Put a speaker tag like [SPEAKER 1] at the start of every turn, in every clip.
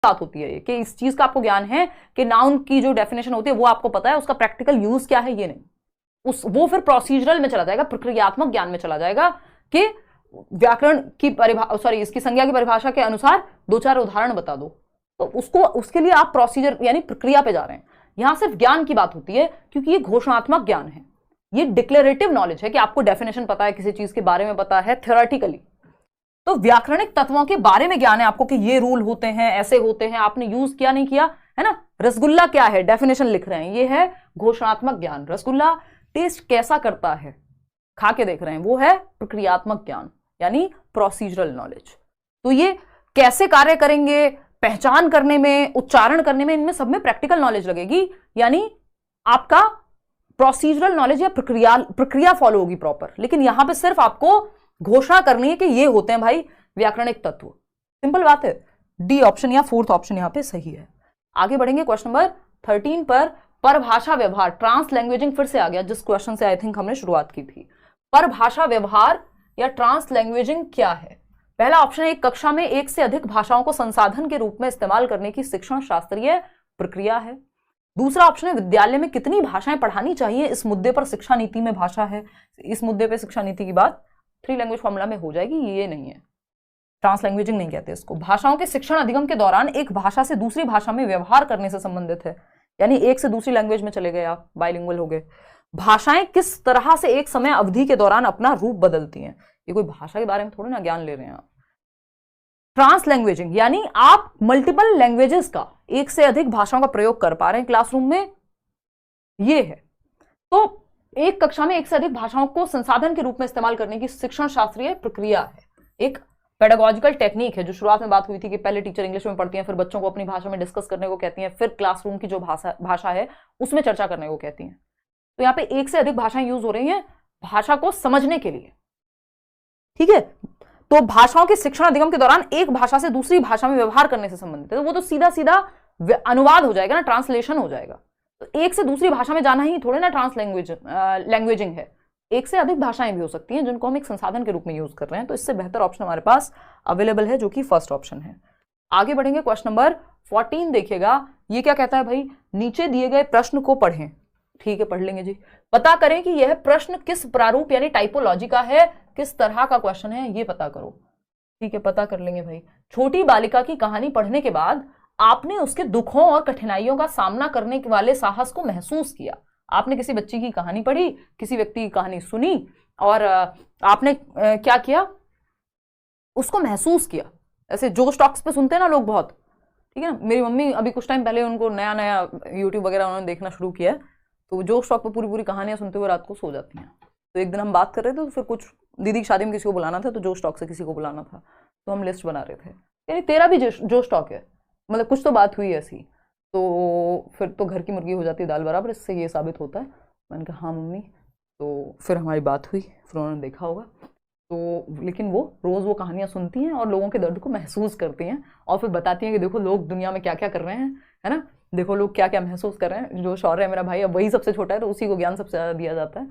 [SPEAKER 1] बात होती है कि इस चीज का आपको ज्ञान है कि नाउन की जो डेफिनेशन होती है वो आपको पता है, उसका प्रैक्टिकल यूज क्या है ये नहीं। वो फिर प्रोसीजरल में चला जाएगा, प्रक्रियात्मक ज्ञान में चला जाएगा कि व्याकरण की इसकी संज्ञा की परिभाषा के अनुसार 2-4 उदाहरण बता दो, तो उसके लिए आप प्रोसीजर यानी प्रक्रिया पे जा रहे हैं। यहां सिर्फ ज्ञान की बात होती है क्योंकि ये घोषणात्मक ज्ञान है, ये डिक्लेरेटिव नॉलेज है कि आपको डेफिनेशन पता है, किसी चीज के बारे में पता है थ्योरेटिकली। तो व्याकरणिक तत्वों के बारे में ज्ञान है आपको कि ये रूल होते हैं, ऐसे होते हैं, आपने यूज किया नहीं किया है ना। रसगुल्ला क्या है, डेफिनेशन लिख रहे हैं, ये है घोषणात्मक ज्ञान। रसगुल्ला टेस्ट कैसा करता है, खा के देख रहे हैं, वो है प्रक्रियात्मक ज्ञान यानी प्रोसीजरल नॉलेज। तो ये कैसे कार्य करेंगे, पहचान करने में, उच्चारण करने में, इनमें सब में प्रैक्टिकल नॉलेज लगेगी, यानी आपका प्रोसीजरल नॉलेज या प्रक्रिया फॉलो होगी प्रॉपर। लेकिन यहां पे सिर्फ आपको घोषणा करनी है कि ये होते हैं भाई व्याकरणिक तत्व। सिंपल बात है, डी ऑप्शन या 4th ऑप्शन यहां पे सही है। आगे बढ़ेंगे क्वेश्चन नंबर 13 पर। परभाषा व्यवहार, ट्रांसलैंग्वेजिंग फिर से आ गया, जिस क्वेश्चन से आई थिंक हमने शुरुआत की थी। परभाषा व्यवहार या ट्रांसलैंग्वेजिंग क्या है? पहला ऑप्शन है, एक कक्षा में एक से अधिक भाषाओं को संसाधन के रूप में इस्तेमाल करने की शिक्षण शास्त्रीय प्रक्रिया है। दूसरा ऑप्शन है, विद्यालय में कितनी भाषाएं पढ़ानी चाहिए, इस मुद्दे पर शिक्षा नीति में भाषा है। इस मुद्दे पर शिक्षा नीति की बात 3 लैंग्वेज फॉर्मूला में हो जाएगी, ये नहीं है, ट्रांसलैंग्वेजिंग नहीं कहते इसको। भाषाओं के शिक्षण अधिगम के दौरान एक भाषा से दूसरी भाषा में व्यवहार करने से संबंधित है, यानी एक से दूसरी लैंग्वेज में चले गए आप, बाइलिंगुअल हो गए। भाषाएं किस तरह से एक समय अवधि के दौरान अपना रूप बदलती हैं, ये कोई भाषा के बारे में थोड़ी ना ज्ञान ले रहे हैं आप। ट्रांसलैंग्वेजिंग यानी आप मल्टीपल लैंग्वेजेस का, एक से अधिक भाषाओं का प्रयोग कर पा रहे हैं क्लासरूम में, ये है। तो एक कक्षा में एक से अधिक भाषाओं को संसाधन के रूप में इस्तेमाल करने की शिक्षण शास्त्रीय प्रक्रिया है, एक पेडागोजिकल टेक्निक है। जो शुरुआत में बात हुई थी कि पहले टीचर इंग्लिश में पढ़ती हैं, फिर बच्चों को अपनी भाषा में डिस्कस करने को कहती हैं, फिर क्लासरूम की जो भाषा है उसमें चर्चा करने को कहती हैं। तो यहाँ पे एक से अधिक भाषाएं यूज हो रही हैं भाषा को समझने के लिए, ठीक है। तो भाषाओं के शिक्षण अधिगम के दौरान एक भाषा से दूसरी भाषा में व्यवहार करने से संबंधित है, तो वो तो सीधा सीधा अनुवाद हो जाएगा ना, ट्रांसलेशन हो जाएगा। तो एक से दूसरी भाषा में जाना ही थोड़े ना लैंग्वेजिंग है, एक से अधिक भाषाएं भी हो सकती हैं जिनको हम एक संसाधन के रूप में यूज कर रहे हैं। तो इससे बेहतर ऑप्शन हमारे पास अवेलेबल है, जो कि फर्स्ट ऑप्शन है। आगे बढ़ेंगे, क्वेश्चन नंबर 14 देखिएगा। ये क्या कहता है भाई, नीचे दिए गए प्रश्न को पढ़ें। ठीक है, पढ़ लेंगे जी। पता करें कि यह प्रश्न किस प्रारूप यानी टाइपोलॉजी का है, किस तरह का क्वेश्चन है, ये पता करो। ठीक है, पता कर लेंगे भाई। छोटी बालिका की कहानी पढ़ने के बाद आपने उसके दुखों और कठिनाइयों का सामना करने वाले साहस को महसूस किया। आपने किसी बच्ची की कहानी पढ़ी, किसी व्यक्ति की कहानी सुनी और आपने क्या किया, उसको महसूस किया। ऐसे जोश टॉक्स पे सुनते हैं ना लोग बहुत, ठीक है ना। मेरी मम्मी अभी कुछ टाइम पहले, उनको नया नया यूट्यूब वगैरह उन्होंने देखना शुरू किया है, तो जोश टॉक पे पूरी पूरी कहानियां सुनते हुए रात को सो जाती हैं। तो एक दिन हम बात कर रहे थे, तो फिर कुछ दीदी की शादी में किसी को बुलाना था, तो जोश टॉक से किसी को बुलाना था, तो हम लिस्ट बना रहे थे। यानी तेरा भी जोश टॉक है, मतलब कुछ तो बात हुई ऐसी। तो फिर तो घर की मुर्गी हो जाती है दाल बराबर, इससे ये साबित होता है। मैंने कहा हाँ मम्मी। तो फिर हमारी बात हुई, फिर उन्होंने देखा होगा। तो लेकिन वो रोज़ वो कहानियाँ सुनती हैं और लोगों के दर्द को महसूस करती हैं और फिर बताती हैं कि देखो लोग दुनिया में क्या क्या कर रहे हैं, है ना, देखो लोग क्या क्या महसूस कर रहे हैं। जो शौर्य है मेरा भाई, अब वही सबसे छोटा है, तो उसी को ज्ञान सबसे ज़्यादा दिया जाता है।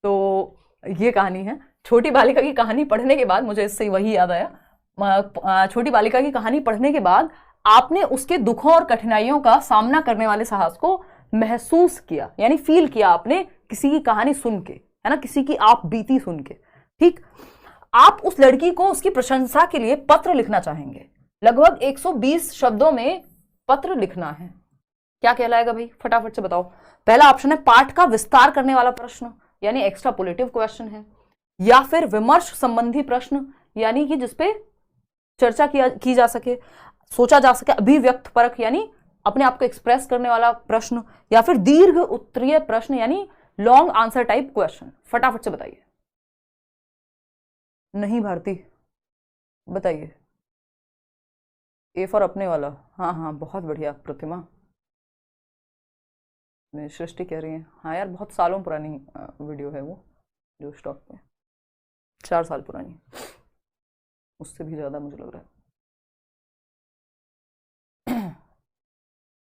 [SPEAKER 1] तो ये कहानी है छोटी बालिका की कहानी पढ़ने के बाद। मुझे इससे वही याद आया, छोटी बालिका की कहानी पढ़ने के बाद आपने उसके दुखों और कठिनाइयों का सामना करने वाले साहस को महसूस किया, यानी फील किया आपने किसी की कहानी सुन के, है ना, किसी की आप बीती सुन के। ठीक, आप उस लड़की को उसकी प्रशंसा के लिए पत्र लिखना चाहेंगे। लगभग 120 शब्दों में पत्र लिखना है। क्या कहलाएगा भाई, फटाफट से बताओ। पहला ऑप्शन है पाठ का विस्तार करने वाला प्रश्न, यानी एक्स्ट्रापोलेटिव क्वेश्चन है, या फिर विमर्श संबंधी प्रश्न, यानी कि जिसपे चर्चा की जा सके, सोचा जा सके, अभिव्यक्त परक यानी अपने आप को एक्सप्रेस करने वाला प्रश्न, या फिर दीर्घ उत्तरीय प्रश्न यानी लॉन्ग आंसर टाइप क्वेश्चन। फटाफट से बताइए। नहीं भारती, बताइए। ए फॉर अपने वाला, हाँ हाँ बहुत बढ़िया प्रतिमा, सृष्टि कह रही है। हाँ यार, बहुत सालों पुरानी वीडियो है वो, जो स्टॉक पे 4 साल पुरानी, उससे भी ज़्यादा मुझे लग रहा है।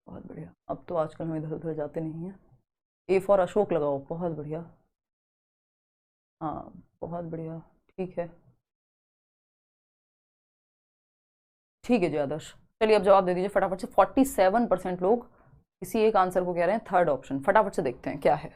[SPEAKER 1] बहुत बढ़िया। अब तो आजकल हम इधर उधर जाते नहीं हैं। ए फॉर अशोक लगाओ, बहुत बढ़िया। हाँ बहुत बढ़िया, ठीक है, ठीक है जी आदर्श। चलिए अब जवाब दे दीजिए फटाफट से। 47% लोग किसी एक आंसर को कह रहे हैं थर्ड ऑप्शन। फटाफट से देखते हैं क्या है।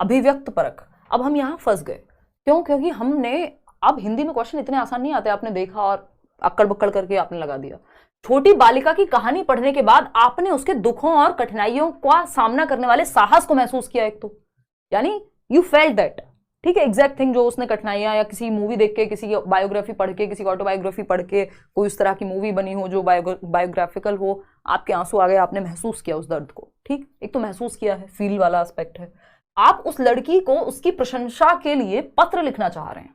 [SPEAKER 1] अभिव्यक्त परक। अब हम यहाँ फंस गए, क्यों? क्योंकि हमने, अब हिंदी में क्वेश्चन इतने आसान नहीं आते, आपने देखा और अक्कड़ बक्कड़ करके आपने लगा दिया। छोटी बालिका की कहानी पढ़ने के बाद आपने उसके दुखों और कठिनाइयों का सामना करने वाले साहस को महसूस किया एक तो, यानी यू फेल्ट दैट, ठीक है, एग्जैक्ट थिंग जो उसने कठिनाइयां, या किसी मूवी देख के, किसी बायोग्राफी पढ़ के, किसी ऑटोबायोग्राफी पढ़ के, कोई उस तरह की मूवी बनी हो जो बायोग्राफिकल हो, आपके आंसू आ गए, आपने महसूस किया उस दर्द को, ठीक, एक तो महसूस किया है, फील वाला एस्पेक्ट है। आप उस लड़की को उसकी प्रशंसा के लिए पत्र लिखना चाह रहे हैं,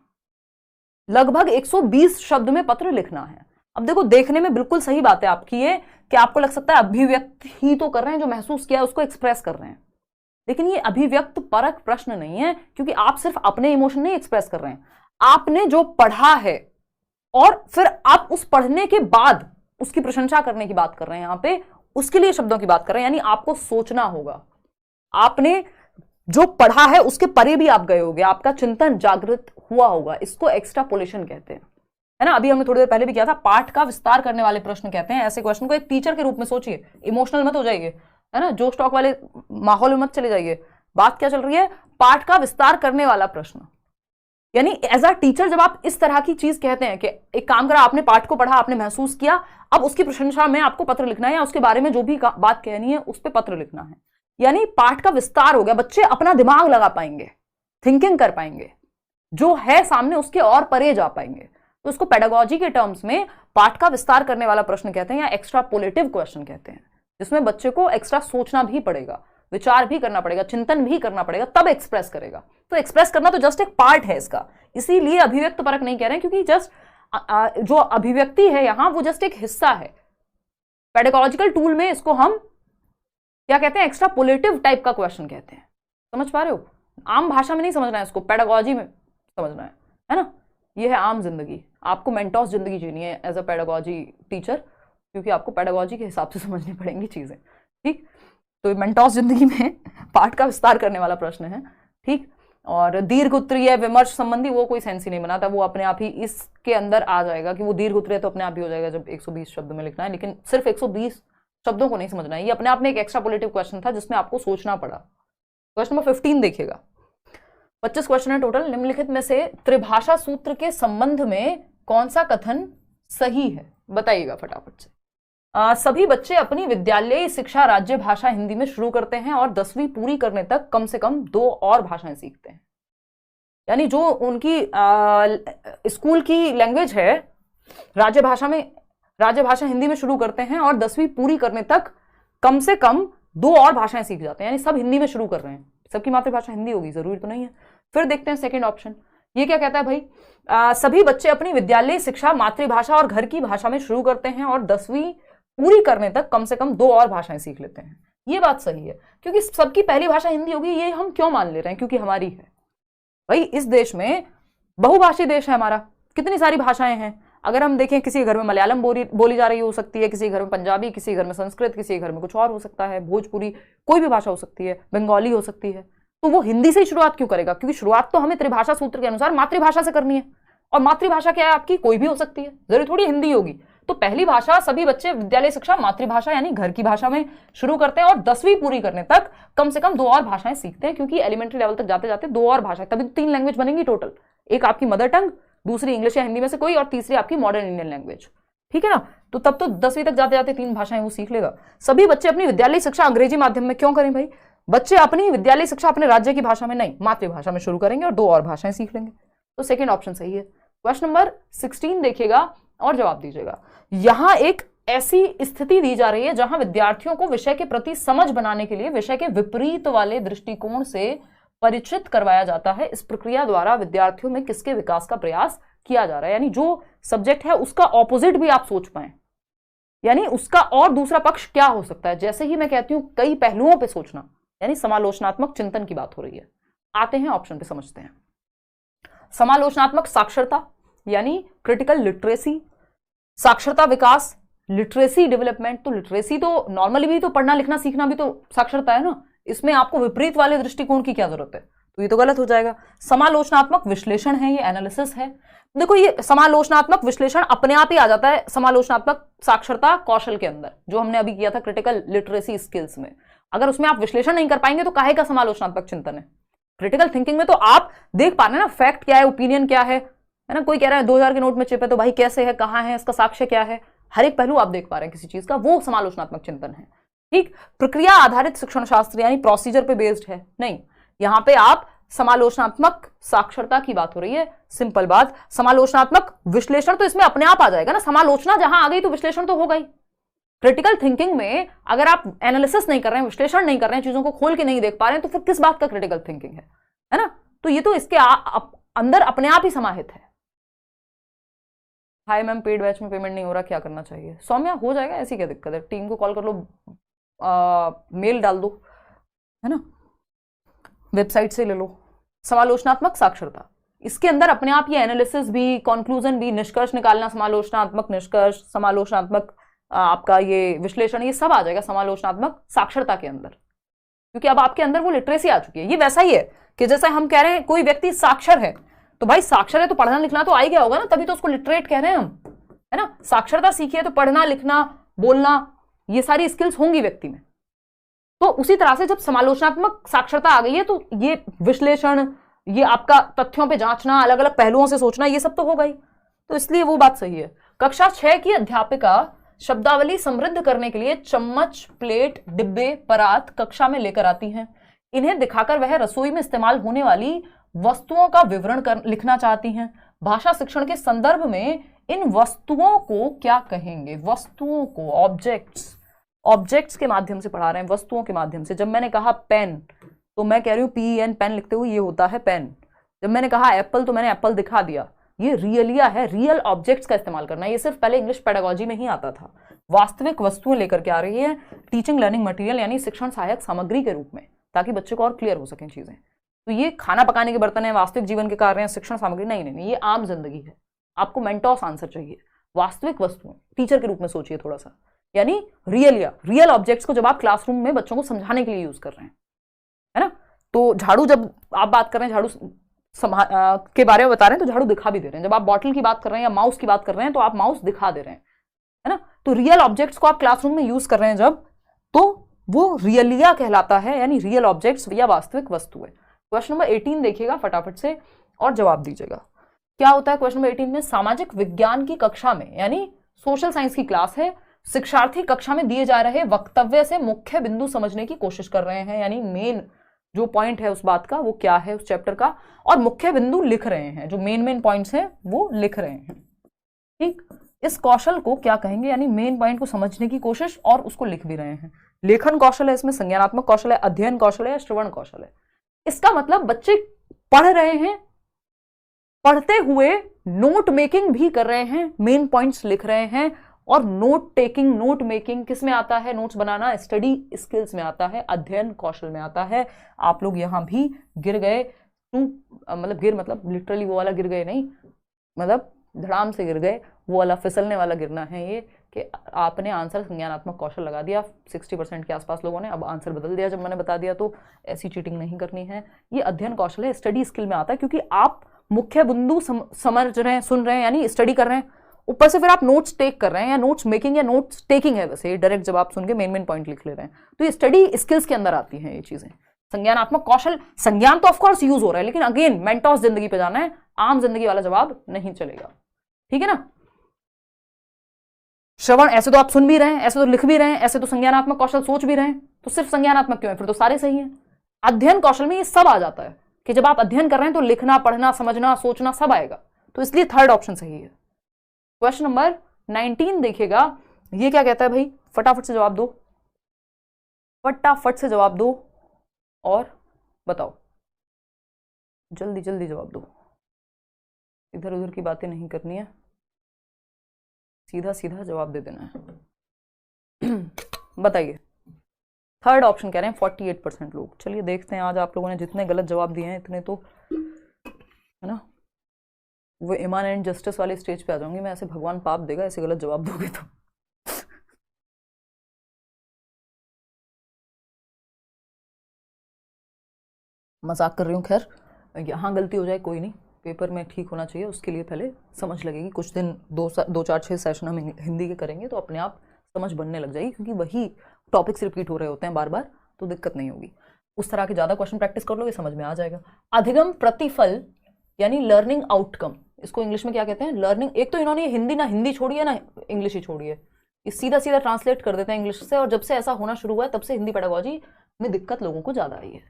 [SPEAKER 1] लगभग 120 शब्द में पत्र लिखना है। अब देखो, देखने में बिल्कुल सही बात है आपकी ये, कि आपको लग सकता है अभिव्यक्त ही तो कर रहे हैं, जो महसूस किया है उसको एक्सप्रेस कर रहे हैं, लेकिन ये अभिव्यक्त परक प्रश्न नहीं है, क्योंकि आप सिर्फ अपने इमोशन नहीं एक्सप्रेस कर रहे हैं, आपने जो पढ़ा है और फिर आप उस पढ़ने के बाद उसकी प्रशंसा करने की बात कर रहे हैं, यहां पे उसके लिए शब्दों की बात कर रहे हैं, यानी आपको सोचना होगा, आपने जो पढ़ा है उसके परे भी आप गए होगे, आपका चिंतन जागृत हुआ होगा, इसको एक्स्ट्रापोलेशन कहते हैं, है ना। अभी हमने थोड़ी देर पहले भी किया था, पाठ का विस्तार करने वाले प्रश्न कहते हैं ऐसे क्वेश्चन को। एक टीचर के रूप में सोचिए, इमोशनल मत हो जाइए, है ना, जोश टॉक वाले माहौल में मत चले जाइए। बात क्या चल रही है? पाठ का विस्तार करने वाला प्रश्न, यानी एज अ टीचर जब आप इस तरह की चीज कहते हैं कि एक काम करा, आपने पाठ को पढ़ा, आपने महसूस किया, अब उसकी प्रशंसा में आपको पत्र लिखना है, या उसके बारे में जो भी बात कहनी है उस पर पत्र लिखना है, यानी पाठ का विस्तार हो गया, बच्चे अपना दिमाग लगा पाएंगे, थिंकिंग कर पाएंगे, जो है सामने उसके और परे जा पाएंगे। तो इसको पेडागोजी के टर्म्स में पाठ का विस्तार करने वाला प्रश्न कहते हैं, या एक्स्ट्रापोलेटिव क्वेश्चन कहते हैं, जिसमें बच्चे को एक्स्ट्रा सोचना भी पड़ेगा, विचार भी करना पड़ेगा, चिंतन भी करना पड़ेगा, तब एक्सप्रेस करेगा। तो एक्सप्रेस करना तो जस्ट एक पार्ट है इसका, इसीलिए अभिव्यक्त परक नहीं कह रहे हैं, क्योंकि जस्ट जो अभिव्यक्ति है यहां वो जस्ट एक हिस्सा है। पेडागोजिकल टूल में इसको हम क्या कहते हैं? एक्स्ट्रापोलेटिव टाइप का क्वेश्चन कहते हैं। समझ पा रहे हो? आम भाषा में नहीं समझना है इसको, पेडागोजी में समझना है ना। ये है आम जिंदगी, आपको मेंटोस जिंदगी जीनी है एज अ पेडागोजी टीचर, क्योंकि आपको पेडागोजी के हिसाब से समझनी पड़ेंगी चीजें, ठीक। तो मेंटोस जिंदगी में पाठ का विस्तार करने वाला प्रश्न है, ठीक। और दीर्घ उत्तरीय विमर्श संबंधी वो कोई सेंस ही नहीं बनाता, वो अपने आप ही इसके अंदर आ जाएगा कि वो दीर्घ उत्तरीय तो अपने आप ही हो जाएगा जब 120 शब्द में लिखना है, लेकिन सिर्फ 120 शब्दों को नहीं समझना है। ये अपने आप में एक एक्स्ट्रापोलेटिव क्वेश्चन था जिसमें आपको सोचना पड़ा। क्वेश्चन नंबर 15 देखिएगा, 25 क्वेश्चन है टोटल। निम्नलिखित में से त्रिभाषा सूत्र के संबंध में कौन सा कथन सही है? बताइएगा फटाफट से। सभी बच्चे अपनी विद्यालयी शिक्षा राज्य भाषा हिंदी में शुरू करते हैं और 10वीं पूरी करने तक कम से कम 2 और भाषाएं सीखते हैं, यानी जो उनकी स्कूल की लैंग्वेज है राज्य भाषा हिंदी में शुरू करते हैं और 10वीं पूरी करने तक कम से कम 2 और भाषाएं सीख जाते हैं, यानी सब हिंदी में शुरू कर रहे हैं। सबकी मातृभाषा हिंदी होगी जरूरी तो नहीं है। फिर देखते हैं सेकंड ऑप्शन, ये क्या कहता है भाई? सभी बच्चे अपनी विद्यालय शिक्षा मातृभाषा और घर की भाषा में शुरू करते हैं और 10वीं पूरी करने तक कम से कम 2 और भाषाएं सीख लेते हैं। ये बात सही है, क्योंकि सबकी पहली भाषा हिंदी होगी, ये हम क्यों मान ले रहे हैं? क्योंकि हमारी है भाई। इस देश में बहुभाषी देश है हमारा, कितनी सारी भाषाएं हैं। अगर हम देखें, किसी घर में मलयालम बोली जा रही हो सकती है, किसी घर में पंजाबी, किसी घर में संस्कृत, किसी घर में कुछ और हो सकता है, भोजपुरी, कोई भी भाषा हो सकती है, बंगाली हो सकती है। तो वो हिंदी से ही शुरुआत क्यों करेगा? क्योंकि शुरुआत तो हमें त्रिभाषा सूत्र के अनुसार मातृभाषा से करनी है, और मातृभाषा क्या है आपकी? कोई भी हो सकती है, जरूरी थोड़ी हिंदी होगी। तो पहली भाषा सभी बच्चे विद्यालय शिक्षा मातृभाषा यानी घर की भाषा में शुरू करते हैं और 10वीं पूरी करने तक कम से कम 2 और भाषाएं सीखते हैं, क्योंकि एलिमेंट्री लेवल तक जाते जाते 2 और भाषा, तभी 3 लैंग्वेज बनेंगी टोटल। एक आपकी मदर टंग, दूसरी इंग्लिश या हिंदी में से कोई, और तीसरी आपकी मॉडर्न इंडियन लैंग्वेज, ठीक है ना। तो तब तो 10वीं तक जाते जाते 3 भाषाएं वो सीख लेगा। सभी बच्चे अपनी विद्यालय शिक्षा अंग्रेजी माध्यम में क्यों करें भाई? बच्चे अपनी विद्यालय शिक्षा अपने राज्य की भाषा में नहीं, मातृभाषा में शुरू करेंगे और 2 और भाषाएं सीख लेंगे। तो सेकेंड ऑप्शन सही है। क्वेश्चन नंबर 16 देखिएगा और जवाब दीजिएगा। यहां एक ऐसी स्थिति दी जा रही है जहां विद्यार्थियों को विषय के प्रति समझ बनाने के लिए विषय के विपरीत वाले दृष्टिकोण से परिचित करवाया जाता है। इस प्रक्रिया द्वारा विद्यार्थियों में किसके विकास का प्रयास किया जा रहा है? यानी जो सब्जेक्ट है उसका ऑपोजिट भी आप सोच पाए, यानी उसका और दूसरा पक्ष क्या हो सकता है। जैसे ही मैं कहती हूं कई पहलुओं पे सोचना, यानी समालोचनात्मक चिंतन की बात हो रही है। आते हैं ऑप्शन पे, समझते हैं। समालोचनात्मक साक्षरता यानी क्रिटिकल लिटरेसी, साक्षरता विकास, लिटरेसी डेवलपमेंट। तो लिटरेसी तो नॉर्मली भी तो पढ़ना लिखना सीखना भी तो साक्षरता है ना, इसमें आपको विपरीत वाले दृष्टिकोण की क्या जरूरत है? तो ये तो गलत हो जाएगा। समालोचनात्मक विश्लेषण है, ये एनालिसिस है। देखो ये समालोचनात्मक विश्लेषण अपने आप ही आ जाता है समालोचनात्मक साक्षरता कौशल के अंदर, जो हमने अभी किया था क्रिटिकल लिटरेसी स्किल्स में। अगर उसमें आप विश्लेषण नहीं कर पाएंगे तो काहे का समालोचनात्मक चिंतन है। क्रिटिकल थिंकिंग में तो आप देख पा रहे हैं ना, फैक्ट क्या है, ओपिनियन क्या है ना। कोई कह रहा है 2000 के नोट में चिप है, तो भाई कैसे है, कहां है, इसका साक्ष्य क्या है, हर एक पहलू आप देख पा रहे हैं किसी चीज का, वो समालोचनात्मक चिंतन है। ठीक, प्रक्रिया आधारित शिक्षण शास्त्र यानी प्रोसीजर पे बेस्ड है नहीं, यहां पे आप समालोचनात्मक साक्षरता की बात हो रही है। सिंपल बात, समालोचनात्मक विश्लेषण तो इसमें अपने आप आ जाएगा ना, समालोचना जहां आ गई तो विश्लेषण तो होगा ही। क्रिटिकल थिंकिंग में अगर आप एनालिसिस नहीं कर रहे हैं, विश्लेषण नहीं कर रहे हैं, चीजों को खोल के नहीं देख पा रहे हैं, तो फिर किस बात का क्रिटिकल थिंकिंग है ना। तो ये तो इसके अंदर अपने आप ही समाहित है। हाय मैम, पेड बैच में पेमेंट नहीं हो रहा, क्या करना चाहिए? सौम्या, हो जाएगा, ऐसी क्या दिक्कत है, टीम को कॉल कर लो, मेल डाल दो, है ना, वेबसाइट से ले लो। समालोचनात्मक साक्षरता, इसके अंदर अपने आप ये एनालिसिस भी, कंक्लूजन भी, निष्कर्ष निकालना, समालोचनात्मक निष्कर्ष, समालोचनात्मक आपका ये विश्लेषण, ये सब आ जाएगा समालोचनात्मक साक्षरता के अंदर, क्योंकि अब आपके अंदर वो लिटरेसी आ चुकी है। ये वैसा ही है कि जैसे हम कह रहे हैं कोई व्यक्ति साक्षर है, तो भाई साक्षर है तो पढ़ना लिखना तो आ ही गया होगा ना, तभी तो उसको लिटरेट कह रहे हैं हम, है ना। साक्षरता सीखी है तो पढ़ना लिखना बोलना ये सारी स्किल्स होंगी व्यक्ति में। तो उसी तरह से जब समालोचनात्मक साक्षरता आ गई है तो ये विश्लेषण, ये आपका तथ्यों पे जांचना, अलग अलग पहलुओं से सोचना, ये सब तो होगा ही। तो इसलिए वो बात सही है। कक्षा 6 की अध्यापिका शब्दावली समृद्ध करने के लिए चम्मच, प्लेट, डिब्बे, परात कक्षा में लेकर आती हैं। इन्हें दिखाकर वह रसोई में इस्तेमाल होने वाली वस्तुओं का विवरण लिखना चाहती हैं। भाषा शिक्षण के संदर्भ में इन वस्तुओं को क्या कहेंगे? वस्तुओं को ऑब्जेक्ट्स के माध्यम से पढ़ा रहे हैं, वस्तुओं के माध्यम से। जब मैंने कहा पेन, तो मैं कह रही हूं PEN, पेन लिखते हुए, ये होता है पेन। जब मैंने कहा एप्पल, तो मैंने एप्पल दिखा दिया। ये रियलिया है, रियल ऑब्जेक्ट्स का इस्तेमाल करना। ये सिर्फ पहले इंग्लिश पेडागोजी में ही आता था। वास्तविक वस्तुएं लेकर के आ रही है टीचिंग लर्निंग मटेरियल यानी शिक्षण सहायक सामग्री के रूप में, ताकि बच्चे को और क्लियर हो सकें चीजें। तो ये खाना पकाने के बर्तन है, वास्तविक जीवन के कार्य हैं, शिक्षण सामग्री नहीं, ये आम जिंदगी है। आपको मेंटोस आंसर चाहिए। वास्तविक वस्तुएं टीचर के रूप में सोचिए थोड़ा सा, यानी रियल ऑब्जेक्ट्स को जब आप क्लासरूम में बच्चों को समझाने के लिए यूज कर रहे हैं, है ना। तो झाड़ू, जब आप बात कर रहे हैं झाड़ू के बारे में बता रहे हैं, तो झाड़ू दिखा भी दे रहे हैं। जब आप बॉटल की बात कर रहे हैं या माउस की बात कर रहे हैं, तो आप माउस दिखा दे रहे हैं, है ना। तो रियल ऑब्जेक्ट्स को आप क्लासरूम में यूज कर रहे हैं जब, तो वो रियलिया कहलाता है, यानी रियल ऑब्जेक्ट्स या वास्तविक वस्तु है। क्वेश्चन नंबर 18 देखिएगा फटाफट से और जवाब दीजिएगा। क्या होता है क्वेश्चन नंबर 18 में? सामाजिक विज्ञान की कक्षा में, यानी सोशल साइंस की क्लास है, शिक्षार्थी कक्षा में दिए जा रहे वक्तव्य से मुख्य बिंदु समझने की कोशिश कर रहे हैं, यानी मेन जो पॉइंट है उस बात का, वो क्या है उस चैप्टर का, और मुख्य बिंदु लिख रहे हैं, जो मेन पॉइंट्स हैं वो लिख रहे हैं। ठीक, इस कौशल को क्या कहेंगे? यानी मेन पॉइंट को समझने की कोशिश और उसको लिख भी रहे हैं। लेखन कौशल है इसमें, संज्ञानात्मक कौशल है, अध्ययन कौशल है, श्रवण कौशल है। इसका मतलब बच्चे पढ़ रहे हैं, पढ़ते हुए नोट मेकिंग भी कर रहे हैं, मेन पॉइंट्स लिख रहे हैं। और नोट टेकिंग, नोट मेकिंग किस में आता है? नोट्स बनाना स्टडी स्किल्स में आता है, अध्ययन कौशल में आता है। आप लोग यहां भी गिर गए, मतलब लिटरली वो वाला गिर गए नहीं, मतलब धड़ाम से गिर गए, वो वाला फिसलने वाला गिरना है ये, कि आपने आंसर संज्ञानात्मक कौशल लगा दिया। 60% के आसपास लोगों ने अब आंसर बदल दिया जब मैंने बता दिया, तो ऐसी चीटिंग नहीं करनी है। ये अध्ययन कौशल है, स्टडी स्किल में आता है, क्योंकि आप मुख्य बिंदु समझ रहे हैं, सुन रहे हैं, यानी स्टडी कर रहे हैं, ऊपर से फिर आप नोट्स टेक कर रहे हैं, या नोट्स मेकिंग या नोट्स टेकिंग है, वैसे डायरेक्ट जब आप सुन के मेन पॉइंट लिख ले रहे हैं, तो ये स्टडी स्किल्स के अंदर आती हैं ये चीजें। संज्ञानात्मक कौशल, संज्ञान तो ऑफकोर्स यूज हो रहा है, लेकिन अगेन मेंटोस जिंदगी पे जाना है, आम जिंदगी वाला जवाब नहीं चलेगा। ठीक है ना। श्रवण, ऐसे तो आप सुन भी रहे हैं, ऐसे तो लिख भी रहे हैं, ऐसे तो संज्ञानात्मक कौशल सोच भी रहे हैं, तो सिर्फ संज्ञानात्मक क्यों है? फिर तो सारे सही हैं। अध्ययन कौशल में ये सब आ जाता है कि जब आप अध्ययन कर रहे हैं तो लिखना, पढ़ना, समझना, सोचना सब आएगा, तो इसलिए थर्ड ऑप्शन सही है। क्वेश्चन नंबर 19 देखिएगा, ये क्या कहता है भाई? फटाफट से जवाब दो, फटाफट से जवाब दो और बताओ, जल्दी जल्दी जवाब दो, इधर उधर की बातें नहीं करनी है, सीधा सीधा जवाब दे देना है। बताइए। थर्ड ऑप्शन कह रहे हैं 48% लोग। चलिए देखते हैं आज आप लोगों ने जितने गलत जवाब दिए हैं इतने तो, है ना, वो ईमान एंड जस्टिस वाले स्टेज पे आ जाऊंगी मैं, ऐसे भगवान पाप देगा ऐसे गलत जवाब दोगे तो। मजाक कर रही हूँ। खैर यहाँ गलती हो जाए कोई नहीं, पेपर में ठीक होना चाहिए, उसके लिए पहले समझ लगेगी। कुछ दिन 2-4-6 सेशन हम हिंदी के करेंगे तो अपने आप समझ बनने लग जाएगी, क्योंकि वही टॉपिक्स रिपीट हो रहे होते हैं बार बार, तो दिक्कत नहीं होगी। उस तरह के ज़्यादा क्वेश्चन प्रैक्टिस कर लोगे समझ में आ जाएगा। अधिगम प्रतिफल यानी लर्निंग आउटकम, इसको इंग्लिश में क्या कहते हैं? लर्निंग। एक तो इन्होंने हिंदी ना हिंदी छोड़ी है ना इंग्लिश ही छोड़ी है, ये सीधा सीधा ट्रांसलेट कर देते हैं इंग्लिश से, और जब से ऐसा होना शुरू हुआ है तब से हिंदी पेडागोजी में दिक्कत लोगों को ज़्यादा आई है,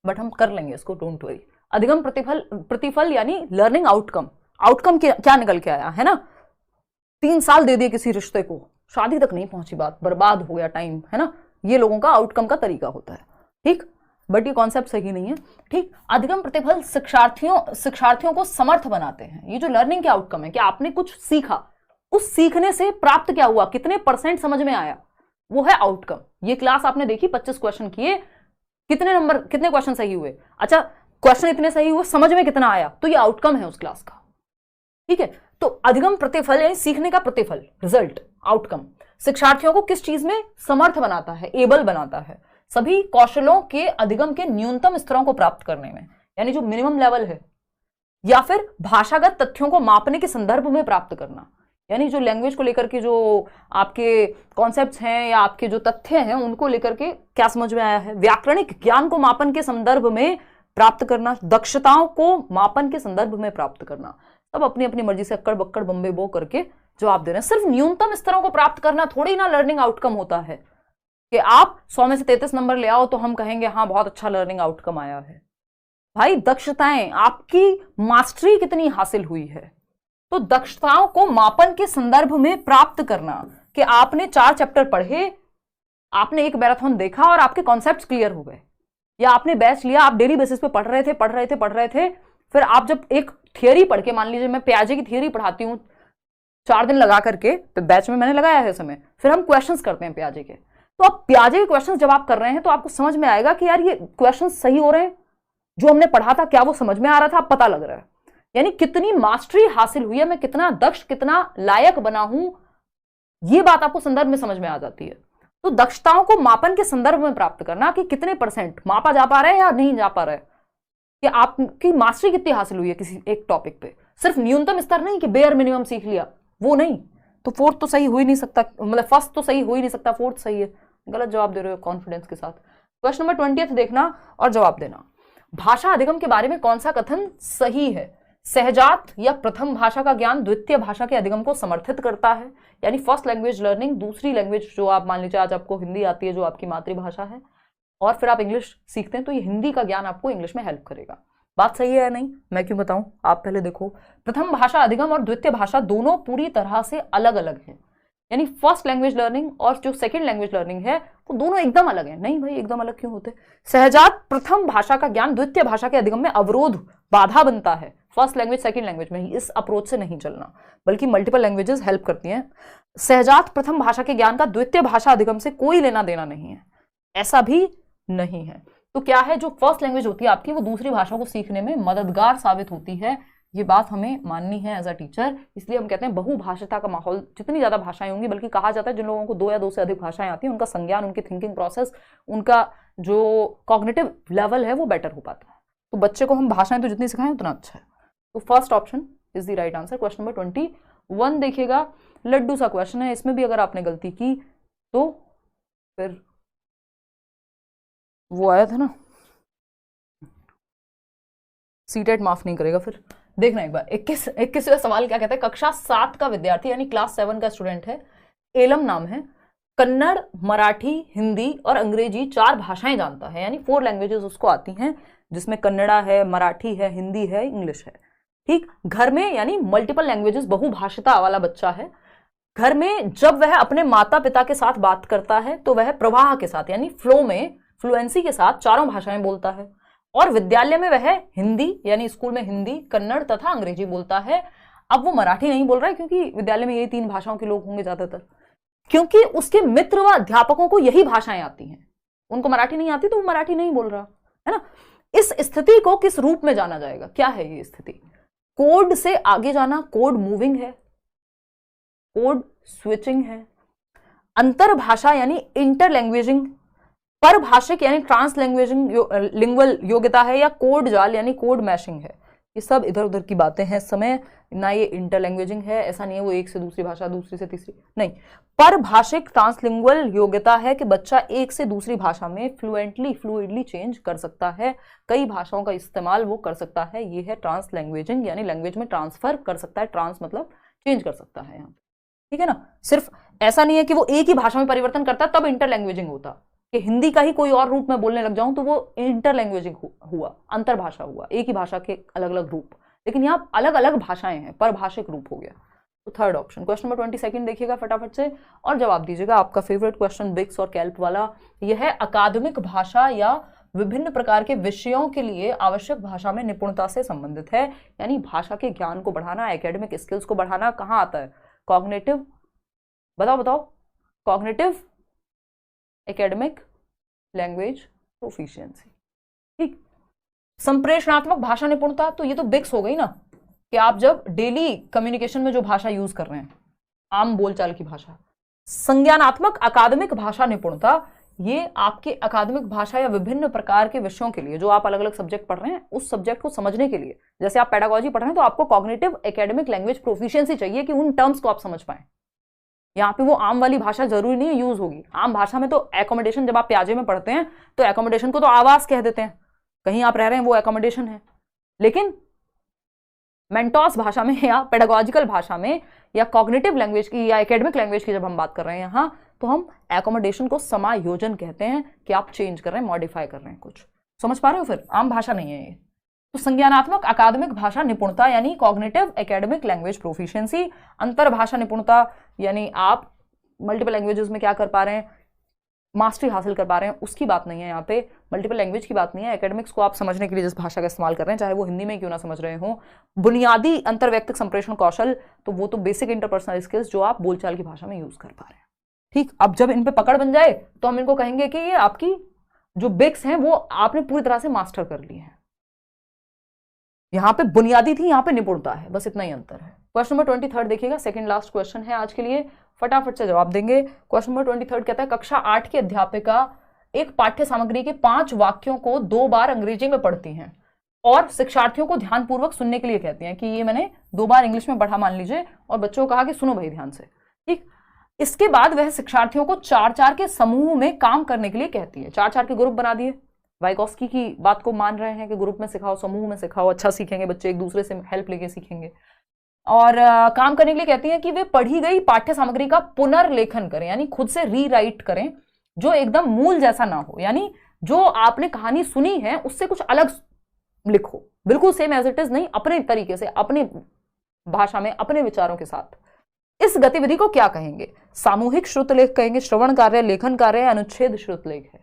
[SPEAKER 1] बट हम कर लेंगे इसको, डोंट वरी। अधिगम प्रतिफल यानी लर्निंग आउटकम। आउटकम क्या निकल के आया है ना? 3 साल दे दिए किसी रिश्ते को, शादी तक नहीं पहुंची बात, बर्बाद हो गया टाइम, है ना? ये लोगों का आउटकम का तरीका होता है, ठीक, बट ये कॉन्सेप्ट सही नहीं है, ठीक। अधिगम प्रतिफल शिक्षार्थियों को समर्थ बनाते हैं। ये जो लर्निंग के आउटकम है कि आपने कुछ सीखा, उस सीखने से प्राप्त क्या हुआ, कितने % समझ में आया, वो है आउटकम। ये क्लास आपने देखी, 25 क्वेश्चन किए, कितने क्वेश्चन सही हुए? अच्छा, क्वेश्चन इतने सही हुए, समझ में कितना आया, तो ये आउटकम है उस क्लास का, ठीक है। तो अधिगम प्रतिफल यानी सीखने का प्रतिफल, रिजल्ट, आउटकम, शिक्षार्थियों को किस चीज में समर्थ बनाता है, एबल बनाता है, सभी कौशलों के अधिगम के न्यूनतम स्तरों को प्राप्त करने में, यानी जो मिनिमम लेवल है, या फिर भाषागत तथ्यों को मापने के संदर्भ में प्राप्त करना, यानी जो लैंग्वेज को लेकर के जो आपके कॉन्सेप्ट्स हैं या आपके जो तथ्य हैं उनको लेकर के क्या समझ में आया है, व्याकरणिक ज्ञान को मापन के संदर्भ में प्राप्त करना, दक्षताओं को मापन के संदर्भ में प्राप्त करना, सब अपनी अपनी मर्जी से अक्कड़ बक्कड़ बम्बे बो करके जवाब दे रहे हैं। सिर्फ न्यूनतम स्तरों को प्राप्त करना थोड़ी ना लर्निंग आउटकम होता है कि आप 100 में से 33 नंबर ले आओ तो हम कहेंगे हाँ बहुत अच्छा लर्निंग आउटकम आया है। भाई दक्षताएं, आपकी मास्टरी कितनी हासिल हुई है, तो दक्षताओं को मापन के संदर्भ में प्राप्त करना कि आपने 4 चैप्टर पढ़े, आपने एक मैराथन देखा और आपके कॉन्सेप्ट्स क्लियर हो गए, या आपने बैच लिया, आप डेली बेसिस पे पढ़ रहे थे, फिर आप जब एक थियरी पढ़ के, मान लीजिए मैं प्याजे की थियरी पढ़ाती हूँ 4 दिन लगा करके, तो बैच में मैंने लगाया है समय, फिर हम क्वेश्चंस करते हैं प्याजे के, तो आप प्याजे के क्वेश्चंस जब आप कर रहे हैं तो आपको समझ में आएगा कि यार ये क्वेश्चंस सही हो रहे हैं, जो हमने पढ़ा था क्या वो समझ में आ रहा था, अब पता लग रहा है, यानी कितनी मास्टरी हासिल हुई है, मैं कितना दक्ष, कितना लायक बना हूं, ये बात आपको संदर्भ में समझ में आ जाती है। तो दक्षताओं को मापन के संदर्भ में प्राप्त करना कि कितने % मापा जा पा रहा है या नहीं जा पा रहा है, कि आपकी मास्टरी कितनी हासिल हुई है किसी एक टॉपिक पे, सिर्फ न्यूनतम स्तर नहीं कि बेयर मिनिमम सीख लिया, वो नहीं, तो 4th तो सही हो ही नहीं सकता, मतलब 1st तो सही हो ही नहीं सकता, 4th सही है, गलत जवाब दे रहे हो कॉन्फिडेंस के साथ। क्वेश्चन नंबर 20 देखना और जवाब देना। भाषा अधिगम के बारे में कौन सा कथन सही है? सहजात या प्रथम भाषा का ज्ञान द्वितीय भाषा के अधिगम को समर्थित करता है, यानी फर्स्ट लैंग्वेज लर्निंग, दूसरी लैंग्वेज जो आप मान लीजिए आज आपको हिंदी आती है जो आपकी मातृभाषा है, और फिर आप इंग्लिश सीखते हैं तो ये हिंदी का ज्ञान आपको इंग्लिश में हेल्प करेगा। बात सही है या नहीं मैं क्यों बताऊं, आप पहले देखो। प्रथम भाषा अधिगम और द्वितीय भाषा दोनों पूरी तरह से अलग अलग है, यानी फर्स्ट लैंग्वेज लर्निंग और जो सेकंड लैंग्वेज लर्निंग है वो दोनों एकदम अलग है। नहीं भाई एकदम अलग क्यों होते? सहजात प्रथम भाषा का ज्ञान द्वितीय भाषा के अधिगम में अवरोध, बाधा बनता है, फर्स्ट लैंग्वेज सेकंड लैंग्वेज में ही। इस अप्रोच से नहीं चलना, बल्कि मल्टीपल लैंग्वेजेस हेल्प करती हैं। सहजात प्रथम भाषा के ज्ञान का द्वितीय भाषा अधिगम से कोई लेना देना नहीं है, ऐसा भी नहीं है। तो क्या है, जो फर्स्ट लैंग्वेज होती है आपकी वो दूसरी भाषा को सीखने में मददगार साबित होती है, ये बात हमें माननी है एज अ टीचर। इसलिए हम कहते हैं बहुभाषिता का माहौल, जितनी ज्यादा भाषाएं होंगी, बल्कि कहा जाता है जिन लोगों को 2 या 2 से अधिक भाषाएं आती हैं उनका संज्ञान, उनकी थिंकिंग प्रोसेस, उनका जो कॉग्निटिव लेवल है वो बेटर हो पाता है। तो बच्चे को हम भाषाएं तो जितनी सिखाएं उतना अच्छा है। तो first option is the right answer. Question number 21 देखिएगा, लड्डू सा क्वेश्चन है, इसमें भी अगर आपने गलती की तो फिर वो आया था ना सीटेट माफ नहीं करेगा। फिर देखना एक बार 21वां सवाल क्या कहता है। कक्षा 7 का विद्यार्थी यानी क्लास 7 का स्टूडेंट है, एलम नाम है, कन्नड़, मराठी, हिंदी और अंग्रेजी 4 भाषाएं जानता है, यानी 4 लैंग्वेजेस उसको आती हैं, जिसमें कन्नड़ा है, मराठी है, हिंदी है, इंग्लिश है। ठीक, घर में यानी मल्टीपल लैंग्वेजेस, बहुभाषिता वाला बच्चा है। घर में जब वह अपने माता पिता के साथ बात करता है तो वह प्रवाह के साथ यानी फ्लो में, फ्लुएंसी के साथ 4 भाषाएं बोलता है, और विद्यालय में वह हिंदी यानी स्कूल में हिंदी, कन्नड़ तथा अंग्रेजी बोलता है। अब वो मराठी नहीं बोल रहा है क्योंकि विद्यालय में यही 3 भाषाओं के लोग होंगे ज्यादातर, क्योंकि उसके मित्र व अध्यापकों को यही भाषाएं आती हैं, उनको मराठी नहीं आती तो वो मराठी नहीं बोल रहा है ना। इस स्थिति को किस रूप में जाना जाएगा? क्या है ये स्थिति? कोड से आगे जाना, कोड मूविंग है, कोड स्विचिंग है, अंतर भाषा यानी इंटर लैंग्वेजिंग, परभाषिक यानी ट्रांस लिंगुअल योग्यता है, या कोड जाल यानी कोड मैशिंग है। ये सब इधर उधर की बातें हैं समय, ना ये इंटरलैंग्वेजिंग है, ऐसा नहीं है वो एक से दूसरी भाषा दूसरी से तीसरी, नहीं। परभाषिक ट्रांसलिंगुअल योग्यता है कि बच्चा एक से दूसरी भाषा में फ्लूइडली चेंज कर सकता है, कई भाषाओं का इस्तेमाल वो कर सकता है, ये है ट्रांसलैंग्वेजिंग, यानी लैंग्वेज में ट्रांसफर कर सकता है, ट्रांस मतलब चेंज कर सकता है यहाँ, ठीक है ना। सिर्फ ऐसा नहीं है कि वो एक ही भाषा में परिवर्तन करता तब इंटरलैंग्वेजिंग होता, कि हिंदी का ही कोई और रूप में बोलने लग जाऊं तो वो इंटरलैंग्वेजिंग हुआ, अंतरभाषा हुआ, एक ही भाषा के अलग अलग रूप, लेकिन यहाँ अलग अलग भाषाएं हैं, परभाषिक रूप हो गया। तो थर्ड ऑप्शन। क्वेश्चन नंबर 22 देखिएगा फटाफट से और जवाब दीजिएगा। आपका फेवरेट क्वेश्चन बिक्स और कैल्प वाला, यह है अकादमिक भाषा या विभिन्न प्रकार के विषयों के लिए आवश्यक भाषा में निपुणता से संबंधित है, यानी भाषा के ज्ञान को बढ़ाना, एकेडमिक स्किल्स को बढ़ाना। कहाँ आता है? कॉग्निटिव, बताओ, कॉग्निटिव एकेडमिक लैंग्वेज प्रोफिशिएंसी, ठीक। संप्रेषणात्मक भाषा निपुणता, तो ये तो बिक्स हो गई ना, कि आप जब डेली कम्युनिकेशन में जो भाषा यूज कर रहे हैं, आम बोलचाल की भाषा। संज्ञानात्मक अकादमिक भाषा निपुणता, ये आपके अकादमिक भाषा या विभिन्न प्रकार के विषयों के लिए, जो आप अलग अलग सब्जेक्ट पढ़ रहे हैं उस सब्जेक्ट को समझने के लिए, जैसे आप पेडागोजी पढ़ रहे हैं तो आपको कॉग्निटिव एकेडमिक लैंग्वेज प्रोफिशिएंसी चाहिए कि उन टर्म्स को आप समझ पाए। यहाँ पे वो आम वाली भाषा जरूरी नहीं यूज होगी। आम भाषा में तो एकोमोडेशन, जब आप प्याजे में पढ़ते हैं तो एकोमोडेशन को तो आवास कह देते हैं, कहीं आप रह रहे हैं वो एकोमोडेशन है। लेकिन मेंटोस भाषा में या पेडागोजिकल भाषा में या कॉग्निटिव लैंग्वेज की या एकेडमिक लैंग्वेज की जब हम बात कर रहे हैं यहाँ, तो हम एकोमोडेशन को समायोजन कहते हैं, कि आप चेंज कर रहे हैं, मॉडिफाई कर रहे हैं कुछ। समझ पा रहे हो? फिर आम भाषा नहीं है ये। तो संज्ञानात्मक अकादमिक भाषा निपुणता यानी कॉग्निटिव एकेडमिक लैंग्वेज प्रोफिशिएंसी। अंतर भाषा निपुणता यानी आप मल्टीपल लैंग्वेजेस में क्या कर पा रहे हैं, मास्टरी हासिल कर पा रहे हैं, उसकी बात नहीं है यहाँ पे। मल्टीपल लैंग्वेज की बात नहीं है। एकेडमिक्स को आप समझने के लिए जिस भाषा का इस्तेमाल कर रहे हैं, चाहे वो हिंदी में क्यों ना समझ रहे हो, बुनियादी अंतर्वैयक्तिक संप्रेषण कौशल, तो वो तो बेसिक इंटरपर्सनल स्किल्स जो आप बोलचाल की भाषा में यूज कर पा रहे हैं, ठीक। अब जब इन पे पकड़ बन जाए तो हम इनको कहेंगे कि ये आपकी जो बिक्स हैं वो आपने पूरी तरह से मास्टर कर ली है। यहाँ पे बुनियादी थी, यहाँ पे निपुणता है, बस इतना ही अंतर है। क्वेश्चन नंबर 23 देखिएगा, सेकंड लास्ट क्वेश्चन है आज के लिए, फटाफट से जवाब देंगे। क्वेश्चन नंबर 23 कहता है कक्षा 8 की अध्यापिका एक पाठ्य सामग्री के 5 वाक्यों को 2 बार अंग्रेजी में पढ़ती हैं और शिक्षार्थियों को ध्यानपूर्वक सुनने के लिए कहती हैं, कि ये मैंने 2 बार इंग्लिश में पढ़ा मान लीजिए, और बच्चों को कहा कि सुनो भाई ध्यान से, ठीक। इसके बाद वह शिक्षार्थियों को 4-4 के समूह में काम करने के लिए कहती है। 4-4 के ग्रुप बना दिए, वाइकोस्की की बात को मान रहे हैं कि ग्रुप में सिखाओ, समूह में सिखाओ, अच्छा सीखेंगे बच्चे, एक दूसरे से हेल्प लेके सीखेंगे। और काम करने के लिए कहती हैं कि वे पढ़ी गई पाठ्य सामग्री का पुनर्लेखन करें, यानी खुद से रीराइट करें, जो एकदम मूल जैसा ना हो, यानी जो आपने कहानी सुनी है उससे कुछ अलग लिखो, बिल्कुल सेम एज इट इज नहीं, अपने तरीके से, अपने भाषा में, अपने विचारों के साथ। इस गतिविधि को क्या कहेंगे? सामूहिक श्रुतलेख कहेंगे, श्रवण कार्य, लेखन कार्य, अनुच्छेद श्रुतलेख है।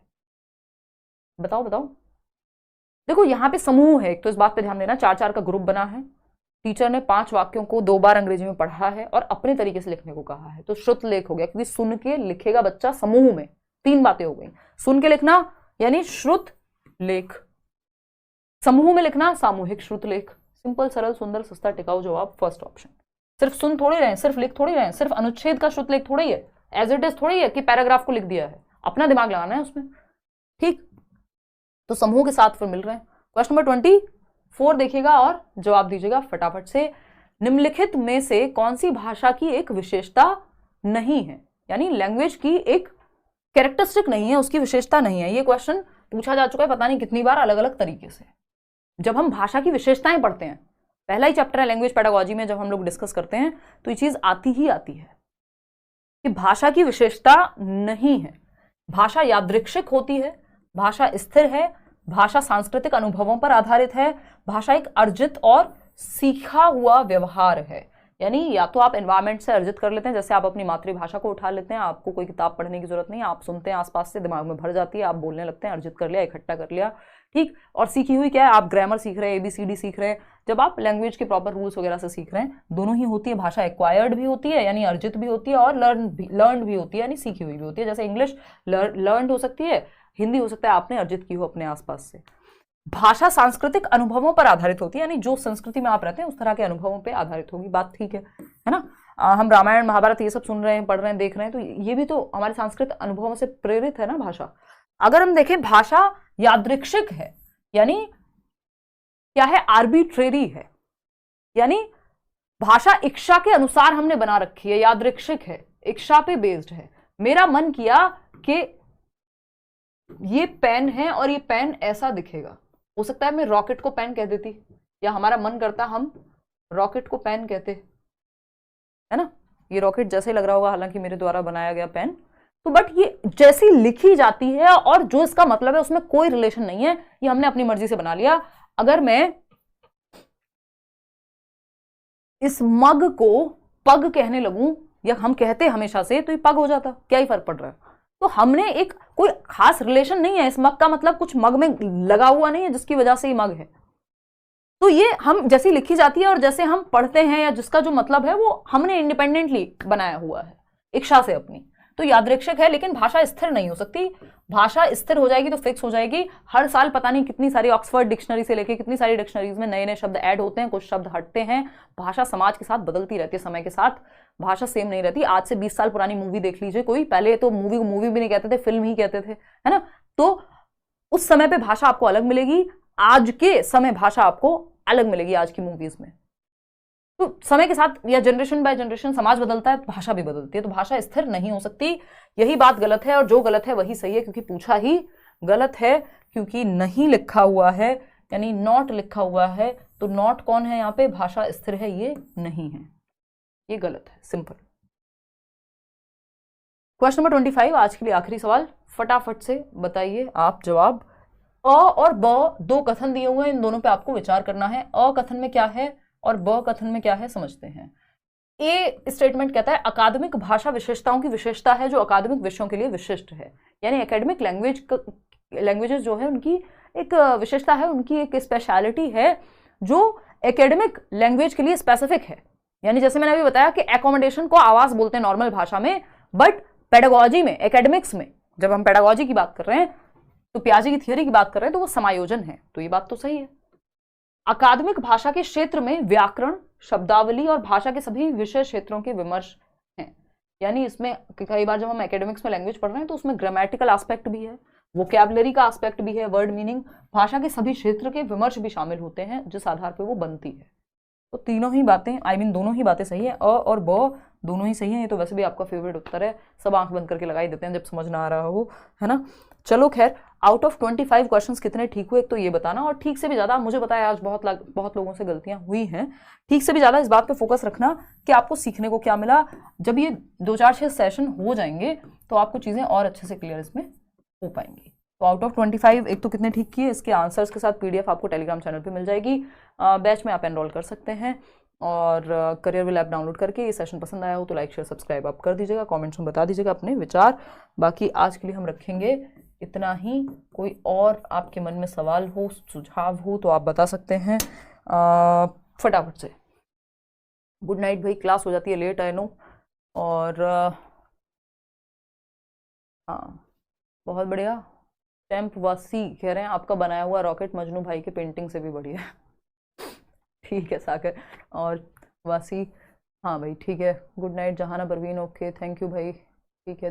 [SPEAKER 1] बताओ। देखो यहाँ पे समूह है, एक तो इस बात पे ध्यान देना, 4-4 का ग्रुप बना है, टीचर ने 5 वाक्यों को 2 बार अंग्रेजी में पढ़ा है और अपने तरीके से लिखने को कहा है, तो श्रुतलेख हो गया, क्योंकि सुन के लिखेगा बच्चा समूह में। 3 बातें हो गई, सुन के लिखना यानी श्रुत लेख, समूह में लिखना सामूहिक श्रुतलेख। सिंपल, सरल, सुंदर, सस्ता, टिकाऊ जवाब फर्स्ट ऑप्शन। सिर्फ सुन थोड़ी रहे, सिर्फ लिख थोड़ी रहे, सिर्फ अनुच्छेद का श्रुतलेख थोड़ी है, एज इट इज थोड़ी है कि पैराग्राफ को लिख दिया है, अपना दिमाग लगाना है उसमें, ठीक। तो समूह के साथ फिर मिल रहे हैं। क्वेश्चन नंबर 24 देखिएगा और जवाब दीजिएगा फटाफट से। निम्नलिखित में से कौन सी भाषा की एक विशेषता नहीं है, यानी लैंग्वेज की एक कैरेक्टरिस्टिक नहीं है, उसकी विशेषता नहीं है। ये क्वेश्चन पूछा जा चुका है पता नहीं कितनी बार अलग अलग तरीके से। जब हम भाषा की विशेषताएं पढ़ते हैं, पहला ही चैप्टर है लैंग्वेज पेडागोजी में, जब हम लोग डिस्कस करते हैं तो ये चीज आती ही आती है कि भाषा की विशेषता नहीं है। भाषा यादृच्छिक होती है, भाषा स्थिर है, भाषा सांस्कृतिक अनुभवों पर आधारित है, भाषा एक अर्जित और सीखा हुआ व्यवहार है, यानी या तो आप एनवायरमेंट से अर्जित कर लेते हैं, जैसे आप अपनी मातृभाषा को उठा लेते हैं, आपको कोई किताब पढ़ने की जरूरत नहीं, आप सुनते हैं आसपास से, दिमाग में भर जाती है, आप बोलने लगते हैं, अर्जित कर लिया, इकट्ठा कर लिया, ठीक। और सीखी हुई क्या है? आप ग्रामर सीख रहे हैं, ABCD सीख रहे हैं, जब आप लैंग्वेज के प्रॉपर रूल्स वगैरह से सीख रहे हैं, दोनों ही होती है। भाषा एक्वायर्ड भी होती है यानी अर्जित भी होती है, और लर्न भी होती है यानी सीखी हुई भी होती है। जैसे इंग्लिश लर्न हो सकती है, हिंदी हो सकता है आपने अर्जित की हो अपने आसपास से। भाषा सांस्कृतिक अनुभवों पर आधारित होती है, यानी जो संस्कृति में आप रहते हैं उस तरह के अनुभवों पर आधारित होगी, बात ठीक है ना। हम रामायण महाभारत ये सब सुन रहे हैं, पढ़ रहे हैं, देख रहे हैं, तो ये भी तो हमारे सांस्कृतिक अनुभवों से प्रेरित है ना भाषा। अगर हम देखें भाषा यादृच्छिक है, यानी क्या है, आर्बिट्रेरी है, यानी भाषा इच्छा के अनुसार हमने बना रखी है, यादृच्छिक है, इच्छा पे बेस्ड है। मेरा मन किया कि ये पेन है और ये पेन ऐसा दिखेगा, हो सकता है मैं रॉकेट को पेन कह देती, या हमारा मन करता हम रॉकेट को पेन कहते, है ना, ये रॉकेट जैसे लग रहा होगा हालांकि मेरे द्वारा बनाया गया पेन। तो बट ये जैसी लिखी जाती है और जो इसका मतलब है उसमें कोई रिलेशन नहीं है, ये हमने अपनी मर्जी से बना लिया। अगर मैं इस मग को पग कहने लगूं, या हम कहते हमेशा से, तो ये पग हो जाता, क्या ही फर्क पड़ रहा है। तो हमने एक कोई खास रिलेशन नहीं है, इस मग का मतलब कुछ मग में लगा हुआ नहीं है जिसकी वजह से ये मग है। तो ये हम जैसी लिखी जाती है और जैसे हम पढ़ते हैं, या जिसका जो मतलब है वो हमने इंडिपेंडेंटली बनाया हुआ है इच्छा से अपनी, तो यादृच्छिक है। लेकिन भाषा स्थिर नहीं हो सकती। भाषा स्थिर हो जाएगी तो फिक्स हो जाएगी। हर साल पता नहीं कितनी सारी ऑक्सफोर्ड डिक्शनरी से लेके कितनी सारी डिक्शनरीज में नए नए शब्द ऐड होते हैं, कुछ शब्द हटते हैं। भाषा समाज के साथ बदलती रहती है, समय के साथ भाषा सेम नहीं रहती। आज से 20 साल पुरानी मूवी देख लीजिए कोई, पहले तो मूवी को मूवी भी नहीं कहते थे, फिल्म ही कहते थे, है ना। तो उस समय पे भाषा आपको अलग मिलेगी, आज के समय भाषा आपको अलग मिलेगी आज की मूवीज में। तो समय के साथ या जनरेशन बाय जनरेशन समाज बदलता है, भाषा भी बदलती है, तो भाषा स्थिर नहीं हो सकती। यही बात गलत है, और जो गलत है वही सही है, क्योंकि पूछा ही गलत है, क्योंकि नहीं लिखा हुआ है, यानी नॉट लिखा हुआ है। तो नॉट कौन है यहाँ पे, भाषा स्थिर है, ये नहीं है, ये गलत है, सिंपल। क्वेश्चन नंबर 25 आज के लिए आखिरी सवाल, फटाफट से बताइए आप जवाब। अ और ब दो कथन दिए हुए हैं, इन दोनों पे आपको विचार करना है। अ कथन में क्या है और ब कथन में क्या है, समझते हैं। ए स्टेटमेंट कहता है अकादमिक भाषा विशेषताओं की विशेषता है जो अकादमिक विषयों के लिए विशिष्ट है, यानी एकेडमिक लैंग्वेजेस जो है उनकी एक विशेषता है, उनकी एक स्पेशलिटी है जो एकेडमिक लैंग्वेज के लिए स्पेसिफिक है। यानी जैसे मैंने अभी बताया कि एकोमोडेशन को आवास बोलते हैं नॉर्मल भाषा में, बट पेडागोजी में, एकेडमिक्स में जब हम पेडागोजी की बात कर रहे हैं, तो पियाजे की थियरी की बात कर रहे हैं, तो वो समायोजन है। तो ये बात तो सही है। अकादमिक भाषा के क्षेत्र में व्याकरण, शब्दावली और भाषा के सभी विषय क्षेत्रों के विमर्श हैं। यानी इसमें कई बार जब हम एकेडमिक्स में लैंग्वेज पढ़ रहे हैं तो उसमें ग्रामेटिकल एस्पेक्ट भी है, वोकैबुलरी का एस्पेक्ट भी है, वर्ड मीनिंग, भाषा के सभी क्षेत्र के विमर्श भी शामिल होते हैं जिस आधार पर वो बनती है। तो तीनों ही बातें, दोनों ही बातें सही है। अ और ब दोनों ही सही है। ये तो वैसे भी आपका फेवरेट उत्तर है, सब आंख बंद करके लगा ही देते हैं जब समझ ना आ रहा हो, है ना। चलो खैर, आउट ऑफ 25 क्वेश्चंस कितने ठीक हुए एक तो ये बताना, और ठीक से भी ज्यादा, मुझे पता है आज बहुत लोगों से गलतियां हुई हैं, ठीक से भी ज्यादा इस बात पे फोकस रखना कि आपको सीखने को क्या मिला। जब ये 2-4-6 सेशन हो जाएंगे तो आपको चीजें और अच्छे से क्लियर इसमें हो पाएंगी। तो आउट ऑफ 25 एक तो कितने ठीक किए, इसके आंसर्स के साथ PDF आपको टेलीग्राम चैनल पे मिल जाएगी। बैच में आप एनरोल कर सकते हैं, और करियर विल ऐप डाउनलोड करके ये सेशन पसंद आया हो तो लाइक शेयर सब्सक्राइब आप कर दीजिएगा, कमेंट्स में बता दीजिएगा अपने विचार। बाकी आज के लिए हम रखेंगे इतना ही। कोई और आपके मन में सवाल हो, सुझाव हो तो आप बता सकते हैं फटाफट से। गुड नाइट भाई, क्लास हो जाती है लेट, आई नो। और हाँ, बहुत बढ़िया। टेम्प वासी कह रहे हैं आपका बनाया हुआ रॉकेट मजनू भाई के पेंटिंग से भी बढ़िया है। ठीक है सागर और वासी, हाँ भाई ठीक है। गुड नाइट जहाना परवीन, ओके थैंक यू भाई, ठीक है।